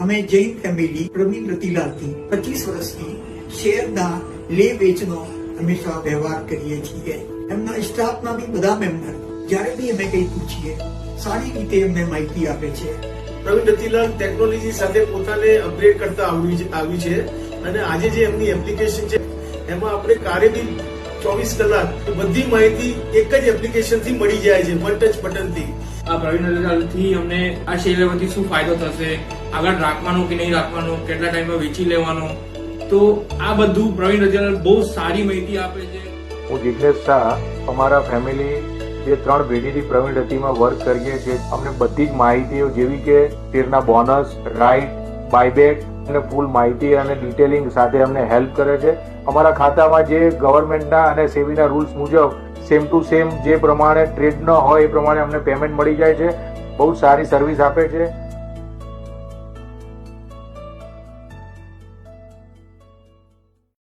અમે જૈન ફેમિલી પ્રવીણ રતિલાલથી 25 વર્ષથી શેરના લે વેચનો હંમેશા વ્યવહાર કરીએ છીએ. એમના સ્ટાફના બી બધા મેમ્બર જ્યારે બી અમે કંઈ પૂછીએ સારી રીતે અમને માહિતી આપે છે. પ્રવીણ રતિલાલ ટેકનોલોજી સાથે પોતાને અપગ્રેડ કરતા આવી છે અને આજે જે એમની એપ્લિકેશન છે એમાં આપણે કાર્ય બી 24 કલાક બધી માહિતી એક જ એપ્લિકેશન થી મળી જાય છે, વન ટચ બટન થી. આ પ્રવીણ રતિલાલથી અમને આ શેર લેવાથી શું ફાયદો થશે, આગળ રાખવાનો કે નહીં રાખવાનો, કેટલા ટાઈમમાં વેચી લેવાનો, તો આ બધું પ્રવીણ રતિલાલ બહુ સારી માહિતી આપે છે. હું જિગ્નેશ શાહ, અમારા ફેમિલી જે 3 પેઢીથી પ્રવીણ રતિમાં વર્ક કરીએ છીએ. અમને બધી જ માહિતીઓ જેવી કે શેરના બોનસ, રાઇટ, બાયબેક અને ફૂલ માહિતી અને ડિટેલિંગ સાથે અમને હેલ્પ કરે છે. અમારા ખાતામાં જે ગવર્મેન્ટના અને સેબીના રૂલ્સ મુજબ સેમ ટુ સેમ જે પ્રમાણે ટ્રેડ ન હોય એ પ્રમાણે અમને પેમેન્ટ મળી જાય છે. બહુ સારી સર્વિસ આપે છે.